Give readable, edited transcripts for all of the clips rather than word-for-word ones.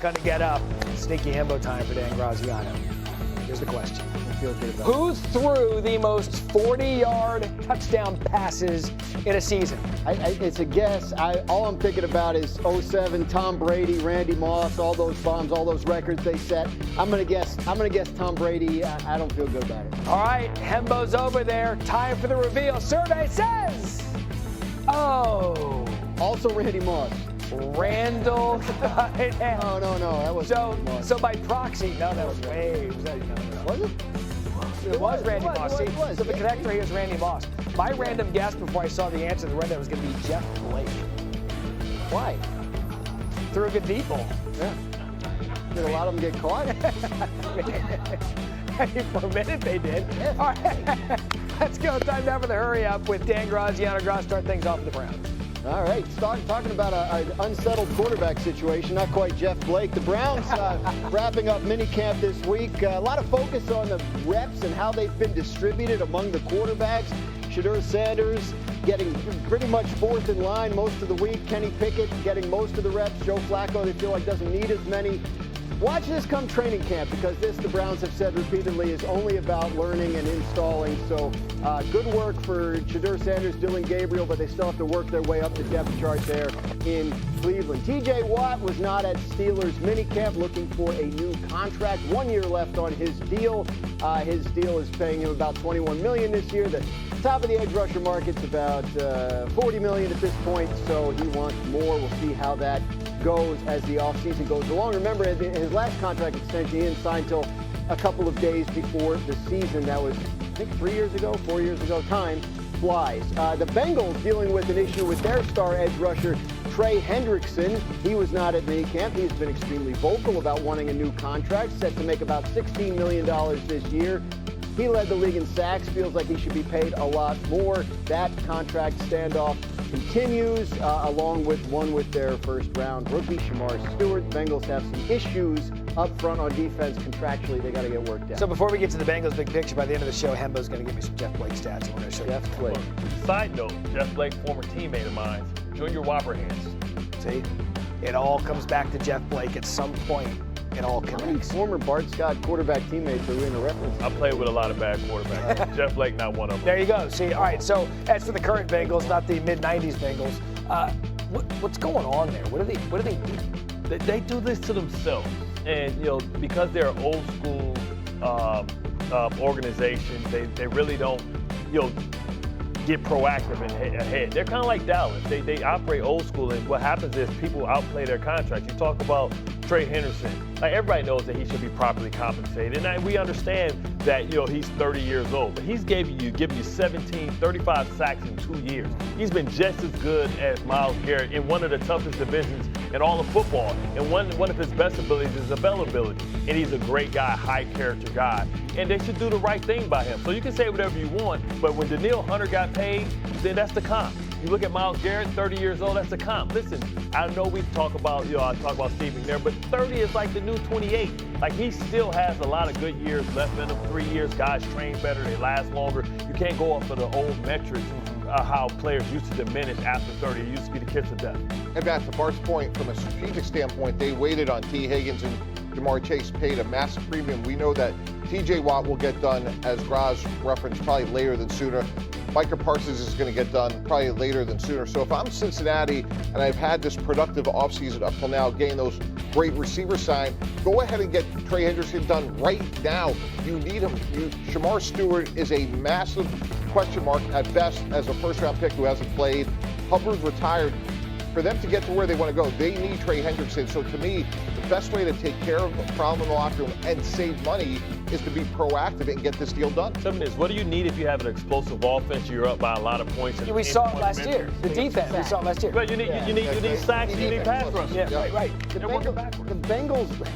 going to get up. Sneaky himbo time for Dan Graziano. Here's the question. Who threw the most 40-yard touchdown passes in a season? It's a guess. All I'm thinking about is 07, Tom Brady, Randy Moss, all those bombs, all those records they set. I'm gonna guess Tom Brady. I don't feel good about it. All right, Hembo's over there. Time for the reveal. Survey says, oh. Also Randy Moss. Randall. No, that was so by proxy, no, that was way. Was it? It was Randy Moss. It was. So the connector here is Randy Moss. My random guess before I saw the answer, the rundown was going to be Jeff Blake. Why? Threw a good deep ball. Yeah. Did a lot of them get caught? For a minute they did. Yeah. All right, let's go. Time now for the hurry up with Dan Graziano. Graz, start things off with the Browns. All right, talking about an unsettled quarterback situation, not quite Jeff Blake. The Browns wrapping up minicamp this week. A lot of focus on the reps and how they've been distributed among the quarterbacks. Shedeur Sanders getting pretty much fourth in line most of the week. Kenny Pickett getting most of the reps. Joe Flacco, they feel like doesn't need as many. Watch this come training camp, because this, the Browns have said repeatedly, is only about learning and installing. So good work for Shedeur Sanders, Dylan Gabriel, but they still have to work their way up the depth chart there in Cleveland. T.J. Watt was not at Steelers minicamp, looking for a new contract. 1 year left on his deal. His deal is paying him about $21 million this year. The top of the edge rusher market's about $40 million at this point, so he wants more. We'll see how that goes as the offseason goes along. Remember, his last contract extension, he didn't sign until a couple of days before the season. That was, I think, 4 years ago. Time flies. The Bengals dealing with an issue with their star edge rusher, Trey Hendrickson. He was not at minicamp. He's been extremely vocal about wanting a new contract, set to make about $16 million this year. He led the league in sacks, feels like he should be paid a lot more. That contract standoff continues, along with one with their first-round rookie, Lamar. Bengals have some issues up front on defense. Contractually, they got to get worked out. So before we get to the Bengals big picture, by the end of the show, Hembo's going to give me some Jeff Blake stats. I want to show Jeff Blake. Side note, Jeff Blake, former teammate of mine, Junior Whopperhands. See, it all comes back to Jeff Blake at some point. It all connects. Former Bart Scott quarterback teammates are in a reference. I played with a lot of bad quarterbacks. Jeff Blake, not one of them. There you go. See, all right, so as for the current Bengals, not the mid-'90s Bengals, what's going on there? What do they do? They do this to themselves. And, because they're an old school organization, they really don't, get proactive and ahead. They're kind of like Dallas. They operate old school, and what happens is people outplay their contracts. You talk about Trey Henderson. Like, everybody knows that he should be properly compensated, and we understand that he's 30 years old, but he's giving you 35 sacks in 2 years. He's been just as good as Myles Garrett in one of the toughest divisions in all of football, and one of his best abilities is availability, and he's a great guy, high character guy, and they should do the right thing by him. So you can say whatever you want, but when Danielle Hunter got paid, then that's the comp. You look at Myles Garrett, 30 years old, that's the comp. Listen, I know we talk about, I talk about Steve McNair, but 30 is like the new 28. Like, he still has a lot of good years left in him. 3 years, guys train better, they last longer. You can't go off of the old metrics, how players used to diminish after 30. It used to be the kiss of death. And back to Bart's point, from a strategic standpoint, they waited on T. Higgins, and Jamar Chase paid a massive premium. We know that T.J. Watt will get done, as Graz referenced, probably later than sooner. Micah Parsons is going to get done probably later than sooner. So if I'm Cincinnati and I've had this productive offseason up till now, getting those great receivers signed, go ahead and get Trey Hendrickson done right now. You need him. Shamar Stewart is a massive question mark at best as a first-round pick who hasn't played. Hubbard's retired. For them to get to where they want to go, they need Trey Hendrickson. So to me, the best way to take care of the problem in the locker room and save money is to be proactive and get this deal done. Something is, what do you need if you have an explosive offense? You're up by a lot of points. We saw it last year. The defense, we saw it last year. But you need sacks, you need pass rush. Yeah, right. The Bengals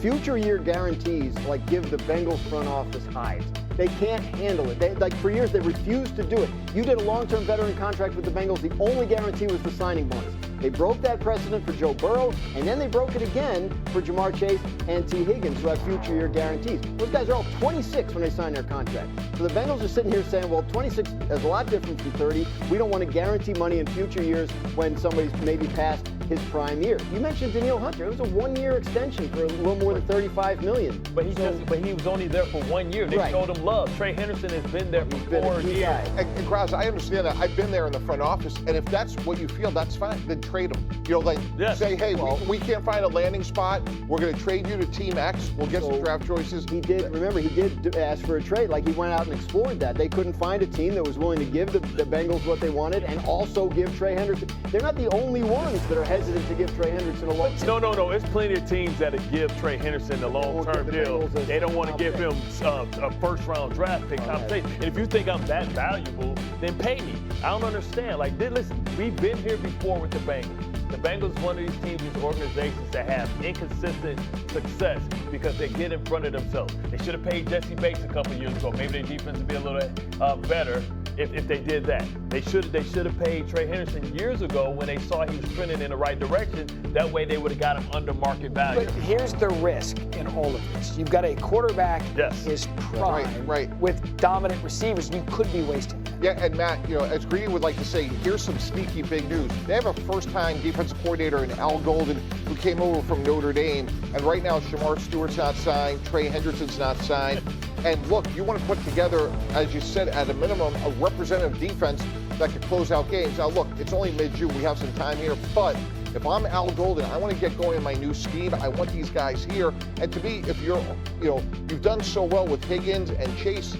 future year guarantees give the Bengals front office hives. They can't handle it. For years, they refused to do it. You did a long-term veteran contract with the Bengals. The only guarantee was the signing bonus. They broke that precedent for Joe Burrow, and then they broke it again for Jamar Chase and T. Higgins, who have future year guarantees. Those guys are all 26 when they sign their contract. So the Bengals are sitting here saying, well, 26 is a lot different from 30. We don't want to guarantee money in future years when somebody's maybe past his prime year. You mentioned Danielle Hunter. It was a one-year extension for a little more than $35 million. But he was only there for 1 year. They showed him love. Trey Henderson has been there for 4 years. And Graz, I understand that. I've been there in the front office, and if that's what you feel, that's fine. Then trade him. Say, hey, we can't find a landing spot. We're going to trade you to Team X. We'll get some draft choices. He did ask for a trade. Like, he went out and explored that. They couldn't find a team that was willing to give the Bengals what they wanted and also give Trey Henderson. They're not the only ones that are hesitant to give Trey Henderson a long-term. No. It's plenty of teams that give Trey Henderson a long-term deal. They don't want to give him a first-round draft pick compensation. And if you think I'm that valuable, then pay me. I don't understand. Like, listen, we've been here before with the Bengals. The Bengals is one of these teams, these organizations that have inconsistent success because they get in front of themselves. They should have paid Jesse Bates a couple years ago. Maybe their defense would be a little better if they did that. They should have paid Trey Henderson years ago when they saw he was trending in the right direction. That way they would have got him under market value. But here's the risk in all of this. You've got a quarterback his prime with dominant receivers. You could be wasting that. Yeah, and Matt, as Greedy would like to say, here's some sneaky big news. They have a first-time defensive coordinator in Al Golden who came over from Notre Dame. And right now, Shamar Stewart's not signed. Trey Henderson's not signed. And look, you want to put together, as you said, at a minimum, a representative defense that could close out games. Now, look, it's only mid-June. We have some time here. But if I'm Al Golden, I want to get going in my new scheme. I want these guys here. And to me, if you've done so well with Higgins and Chase,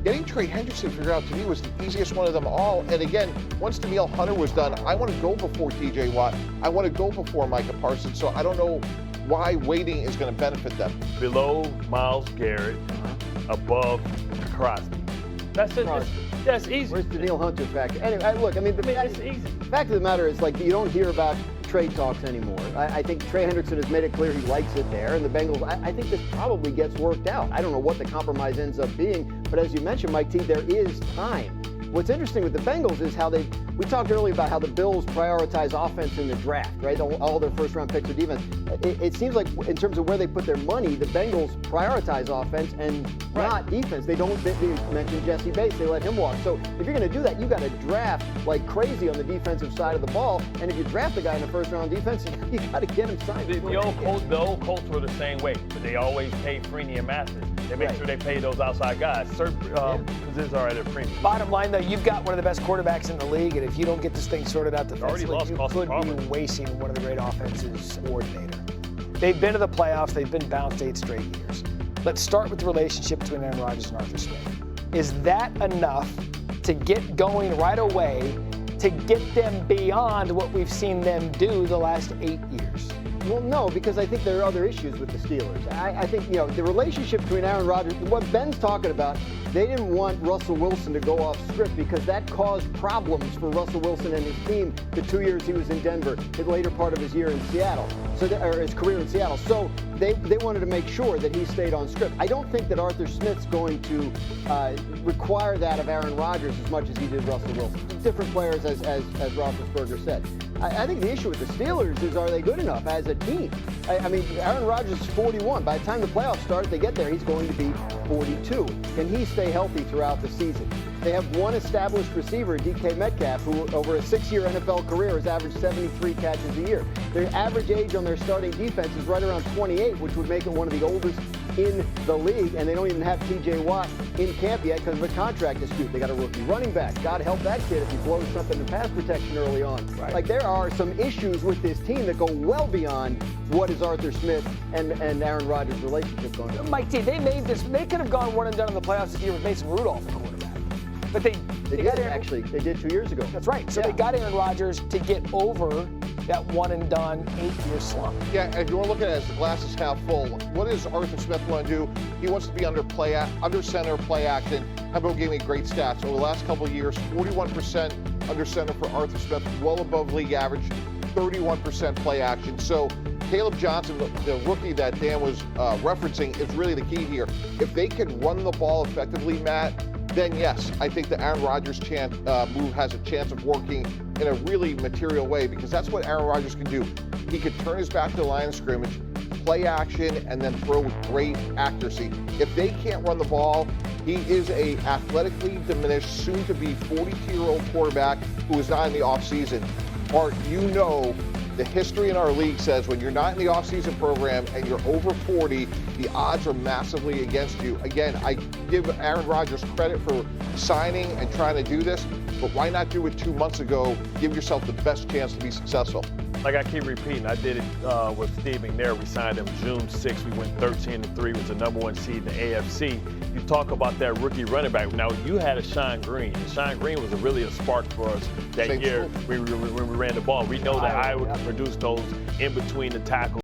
getting Trey Henderson figured out to me was the easiest one of them all. And again, once Danielle Hunter was done, I want to go before TJ Watt. I want to go before Micah Parsons. So I don't know why waiting is going to benefit them. Below Myles Garrett, above Crosby. That's it. That's easy. Where's Danielle Hunter factor? Anyway, look, that's easy. The fact of the matter is, like, you don't hear about trade talks anymore. I think Trey Henderson has made it clear he likes it there, and the Bengals, I think this probably gets worked out. I don't know what the compromise ends up being, but as you mentioned, Mike T, there is time. What's interesting with the Bengals is how we talked earlier about how the Bills prioritize offense in the draft, right? All their first-round picks are defense. It seems like in terms of where they put their money, the Bengals prioritize offense and not defense. They mentioned Jesse Bates. They let him walk. So if you're going to do that, you got to draft like crazy on the defensive side of the ball. And if you draft a guy in the first-round defense, you got to get him signed. The old Colts were the same way, but they always paid Freeney and Mathis. They make sure they pay those outside guys. Certain positions are at a premium. Bottom line, though, you've got one of the best quarterbacks in the league, and if you don't get this thing sorted out defensively, you could be wasting one of the great offenses coordinator. They've been to the playoffs. They've been bounced 8 straight years. Let's start with the relationship between Aaron Rodgers and Arthur Smith. Is that enough to get going right away to get them beyond what we've seen them do the last 8 years? Well, no, because I think there are other issues with the Steelers. I think, the relationship between Aaron Rodgers, what Ben's talking about, they didn't want Russell Wilson to go off script because that caused problems for Russell Wilson and his team the 2 years he was in Denver, the later part of his year in Seattle, or his career in Seattle. So they wanted to make sure that he stayed on script. I don't think that Arthur Smith's going to require that of Aaron Rodgers as much as he did Russell Wilson. Different players, as Roethlisberger said. I think the issue with the Steelers is, are they good enough as a team? Aaron Rodgers is 41. By the time the playoffs start, if they get there, he's going to be 42. Can he stay healthy throughout the season? They have one established receiver, DK Metcalf, who over a 6-year NFL career has averaged 73 catches a year. Their average age on their starting defense is right around 28, which would make it one of the oldest in the league, and they don't even have TJ Watt in camp yet because of a contract dispute. They got a rookie running back. God help that kid if he blows something in pass protection early on. Right. Like, there are some issues with this team that go well beyond what is Arthur Smith and Aaron Rodgers' relationship going on. Mike T, they could have gone one and done in the playoffs this year with Mason Rudolph, the quarterback. But they did, they did 2 years ago. That's right. So they got Aaron Rodgers to get over that one and done 8-year slump. Yeah, and if you're looking at it as the glass is half full, what does Arthur Smith want to do? He wants to be under center play action. Hembo gave me great stats. Over the last couple of years, 41% under center for Arthur Smith, well above league average, 31% play action. So Caleb Johnson, the rookie that Dan was referencing, is really the key here. If they can run the ball effectively, Matt, then yes, I think the Aaron Rodgers move has a chance of working in a really material way, because that's what Aaron Rodgers can do. He could turn his back to the line of scrimmage, play action, and then throw with great accuracy. If they can't run the ball, he is a athletically diminished, soon-to-be 42-year-old quarterback who is not in the offseason. Art, you know the history in our league says when you're not in the offseason program and you're over 40, the odds are massively against you. Again, I give Aaron Rodgers credit for signing and trying to do this, but why not do it 2 months ago? Give yourself the best chance to be successful. Like I keep repeating, I did it with Steve McNair. We signed him June 6th. We went 13-3, was the #1 seed in the AFC. You talk about that rookie running back. Now, you had a Sean Green. And Sean Green was really a spark for us that year when we ran the ball. We know that Iowa can produce those in between the tackles.